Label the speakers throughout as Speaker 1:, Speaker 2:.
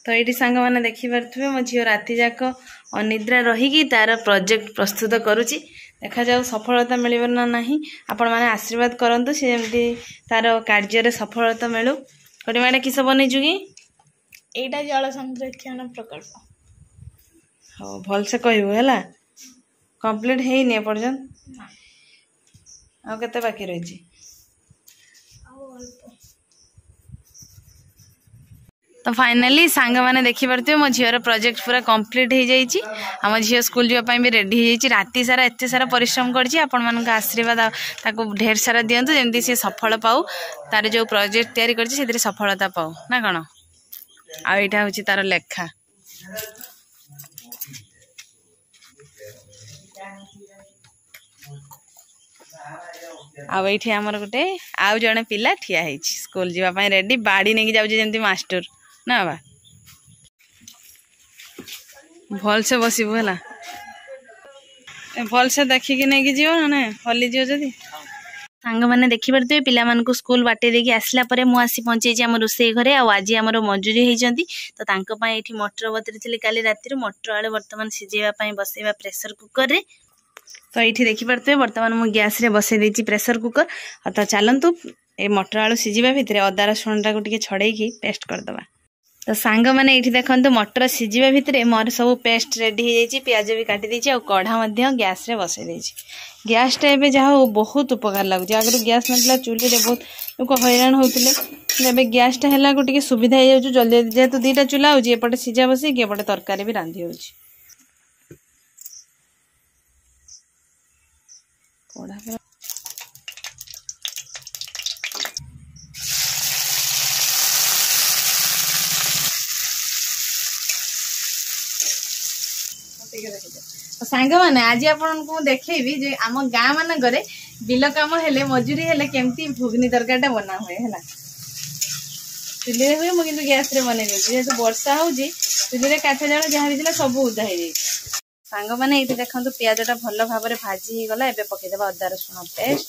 Speaker 1: तो ये सांग मैंने देखिपे मो झील राति जाक अनिद्रा रहीकि तार प्रोजेक्ट प्रस्तुत करुच्ची देखा जाऊ सफलता मिल ना नहीं आपण मैंने आशीर्वाद करूँ सी जमी तार कार्य सफलता मिलू कटी मैंने किस बनईचु कि
Speaker 2: एटा जल संरक्षण प्रकल्प
Speaker 1: हाँ भल से कहबू है कंप्लीट है पर्यंत आउ केते बाकी रही तो फाइनाली सांग मैंने देखिपे मो झीर प्रोजेक्ट पूरा कंप्लीट हो जाइए आम झील स्कूल जावाई भी रेडी हो जाइए राति सारा एत सारा परिश्रम कर आशीर्वाद ताको ढेर सारा दिंतु जमी सी सफल पाऊ तार जो प्रोजेक्ट तैयारी कर सफलता पाऊ ना कौन आईटा हूँ तार लेखा आईठी आमर गोटे आउ जड़े पिला ठिया स्कूल जावाई रेडी बाड़ी नहीं जाऊँ मास्टर ना बा भल से बसबू है भल से देखिकी नहीं जीव ना हली जीव जदि सांग मैंने देखिपे पिला मानक स्कूल बाटे देकी आसला परे मु आसी पहुंचे आम रोषेई घरे आज आम मजूरी होती तो तांको ये मटर बतरी काली राति मटर आलू बर्तमान सिझेवाई बसैवा प्रेसर कुकर रे तो ये देखिपे बर्तमान मुझे गैस रे बसई देती प्रेसर कुकर तो चलतु ये मटर आलू सिझा भितर अदा रसुण टाक छड़े पेस्ट करदे तो सांग मैंने ये देखो मटर सिझा भितर मोर सब पेस्ट रेडी हो जाइए प्याज भी काटी देती कढ़ा गैस रे बसई देती गैस टा एवं जहाँ बहुत उपकार लगुच आगे गैस ना चूल्ही बहुत लोग हैरान होते गैस टा है सुविधा हो जाऊँ जल्दी जेहेतु दुईटा चूल्हा होपटे सिझा बसई एपटे तरकारी भी रांधि हो सांग मैंने आज आपन को देखी जे आम गाँ मानक बिल कम हेले मजूरी हेले केमती घुगनी तरकारी बना हुए है चूल्हे हुए मुझे गैस रे बन जेहेतु वर्षा हो चूल्हे काठ जाल जहाँ भी सब उदा हो सांग मैंने ये देखो पियाजटा भल भाव में भाजी गला एबे पकईदे अदा रसुण पेस्ट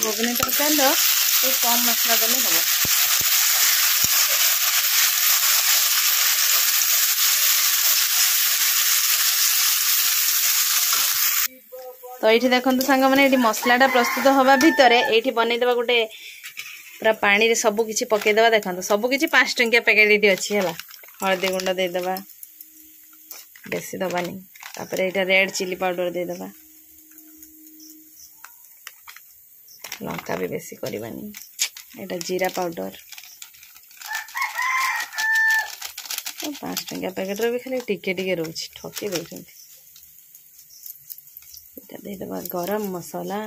Speaker 1: घुगनी तरकारी कम मसला देने हम तो ये देखो सांग मैंने मसलाटा प्रस्तुत हवा भितर ये बनईदे गोटे पूरा पानी रे सब किसी पकईदे देखो सब किसी 5 टंकिया पैकेट ये अच्छी है हलदी गुंड देदे बेसी दबानी तापर ये रेड चिली पाउडर देदे लंका भी बेसी करवानी एटा जीरा पाउडर 5 टंकिया पैकेट भी खाली टिके टिके रोच ठकी दौरान देदबा गरम मसला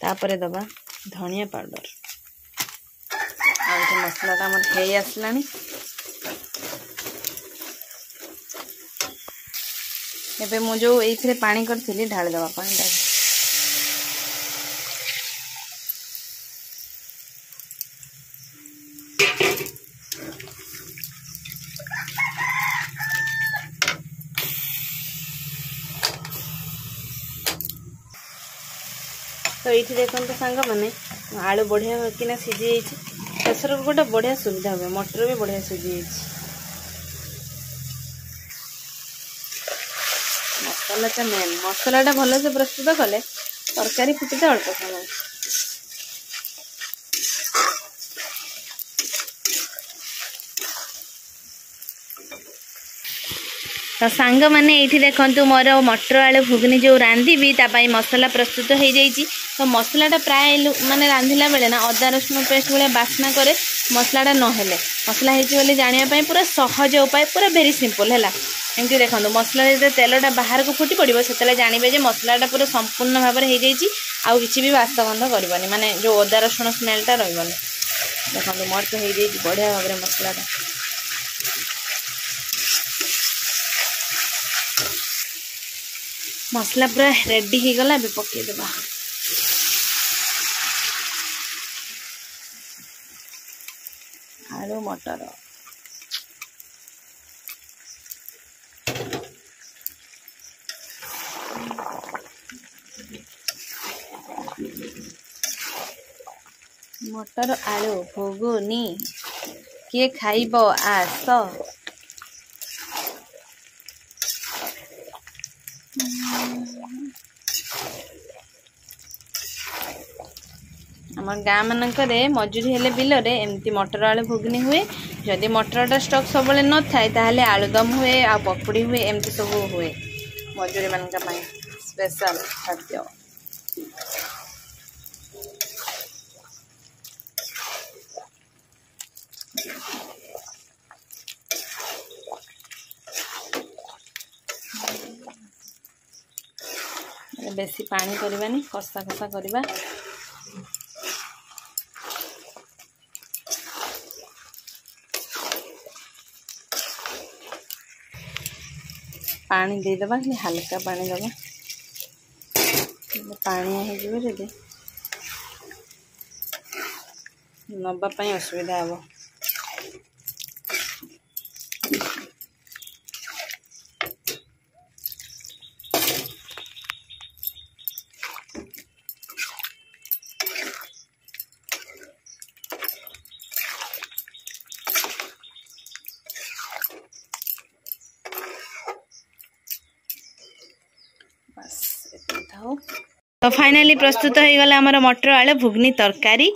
Speaker 1: तापरे दबा धनिया पाउडर आ मसलाटा आम हो आसला एबे मु जो ये पानी करथिली ढाली दबा पानी डाल तो ये देखो सांग मैंने आलू बढ़िया किना सिझी प्रेसर कुकर बढ़िया सुविधा हुए मटर भी बढ़िया सिझी मसलाटा मेन मसलाटा भल से प्रस्तुत कले तरकारी फुटते अल्प समय तो सांग मैंने ये देखो मोर मटर आलू घुगनी जो रांधि तापाई मसला प्रस्तुत हो जाइए तो मसलाटा प्राय माने रांधिला बेले ना अदा रसुण पेस्ट भाया बास्ना करे मसलाटा नहेले मसला होती जानापी पूरा सहज उपाय पूरा भेरी सिंपल है एमती देखो मसला जो तेलटा बाहर को फुटी पड़ो से जानवे जे मसलाटा पूरा संपूर्ण भाव में हो जाइए आउ किसी भी बास्ता बंध करनी माने जो अदा रसुण स्मेलटा रही देखो मोर तो हो जाइए बढ़िया भाव में मसलाटा मसला पूरा रेडी हो गला पकईदे आलू मटर मटर आलू घुगुनी किए खाइब आस। आम गाँ मानकरे मजूरी हेले बिलरे एमती मटर आलू घुगनी हुए। जदि मटरटा स्टॉक सब न थाए ताहले आलुदम हुए आ पकुड़ी हुए एमती सब हुए मजूरी मानका पाई स्पेशल खाद्य। बेसी पानी करबानी कषा कषा करबा। पानी दे दबा खाली हल्का पानी दबा पानी हो जदि नबा पाई असुविधा हम। तो फाइनाली प्रस्तुत हो गला आमर मटर आलू घुगनी तरकारी।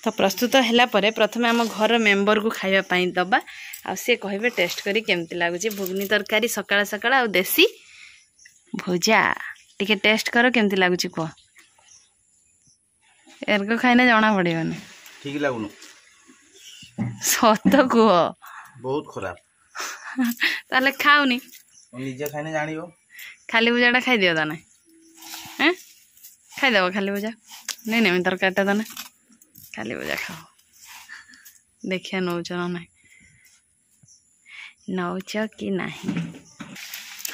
Speaker 1: तो प्रस्तुत है प्रथम आम घर मेंबर को खावाई दबा आ सी कहे टेस्ट करी केमती लगुच घुगनी तरकारी सकाळ सकाळ आ देसी भुजा टिके टेस्ट कर केमती लगुच कह एरको खाइना जना पड़न
Speaker 3: ठीक लगुन
Speaker 1: सत कह
Speaker 3: बहुत खराब
Speaker 1: ताले खाऊनी
Speaker 3: निजे खाइने जानियो
Speaker 1: खाली भुजाटा खाई दियो ताने हैं खाईदेव खाली भुजा नहीं नहीं तरकारीटा ताने खाली भुजा खाओ देखिया नौच ना नौच कि नहीं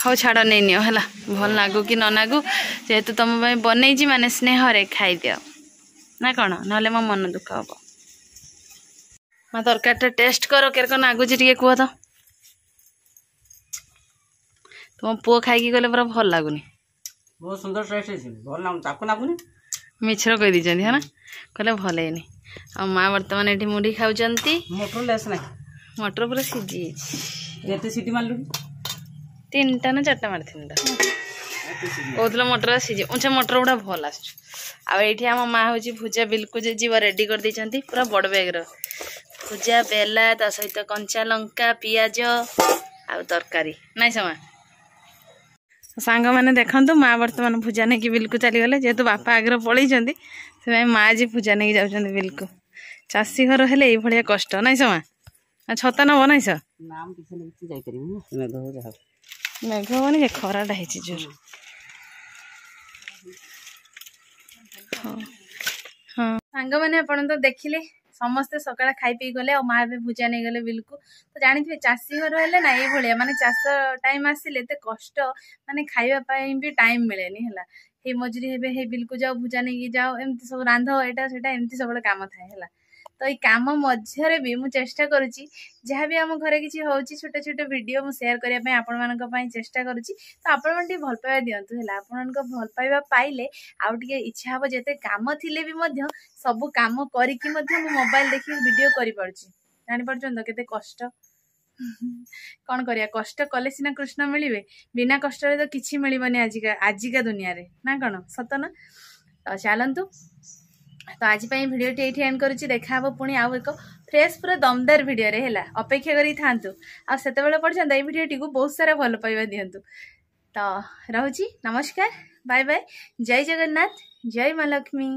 Speaker 1: हाँ छाड़ नहीं नियो है भल लागू कि न लागू जेहेतु तुम बनई माने स्नेह खाई दियो ना कौन ना मो मन दुख हम। माँ तरकारीटा टेस्ट कर केरक नागुच टे कह तो तुम पुओ खाई गले पूरा भल लगुनि
Speaker 3: बहुत सुंदर टेस्ट है भल ना ताको लागुनी
Speaker 1: मिछर कही दी है ना कहले भल है आ माँ बर्तमान ये मुढ़ी खाऊँ
Speaker 3: मटर लेस ना
Speaker 1: मटर पूरा सीझी
Speaker 3: केते सीटी मारलु
Speaker 1: 3टा ना 4टा मार कहते मटर सीझी उंचा मटर गुड़ा भल आठी आम माँ हूँ भुजा बिल्कुल जीव रेडी कर देती पूरा बड़ बैग भुजा बेला ता सहित कंचा लंका पियाज आ तरकारी नाई समा सांग मैंने देखु माँ बर्तमान भुजा नहीं कि बिल्कुल चलीगले जेहेतु बापा आगे पलि से माँ आज भुजा नहीं जाऊँ बिल्कुल चाषी घर हेले ये कष्ट नाई समा छता नब नाई स मेघ मानी खराटा है जोर हाँ हाँ सांग मैंने आप तो देखिले समस्ते सकाळ खाई पी गले और माँ भी भुजा नहीं गले बिल्कुल तो जानी चाषी घर है ना ये माने चाष टाइम आसिले एत कष्ट माने खाइबा भी टाइम मिलेनी है हे मजूरी हे बिल्कुल जाओ भुजा नहीं जाओ एमती सब रांध एटा सेटा एमती सब काम थाए है तो ये काम मध्य भी मुझे चेष्टा करुच्ची जहाँ भी आम घर किसी हूँ छोटे छोटे वीडियो मुझे शेयर करने आपण मान चेष्टा करुच्ची तो आपण मैंने भल पाइबा दिंतु है आपण भल पाइबा पाइले आउ टे इच्छा हम जिते काम थिले भी मध्य सब काम करिकी मध्य मो मोबाइल देखिए वीडियो करि पारुची जानि पारछन तो केते कष्ट कौन करिया कष्ट कले सिना कृष्ण मिलिबे बिना कष्ट रे तो किछि मिलिबनी आजिका दुनिया रे ना कौन सत ना तो चलतु तो आज भिडियो ये एंड करुच्ची देखा पुणी आउ एक फ्रेश पूरा दमदार भिडियो रे है अपेक्षा करी थांतु आ सेते पर्यंत ये भिडियोटी को बहुत सारा भल पाइबा दिंतु तो रहुची नमस्कार बाय बाय जय जगन्नाथ जय माँ लक्ष्मी।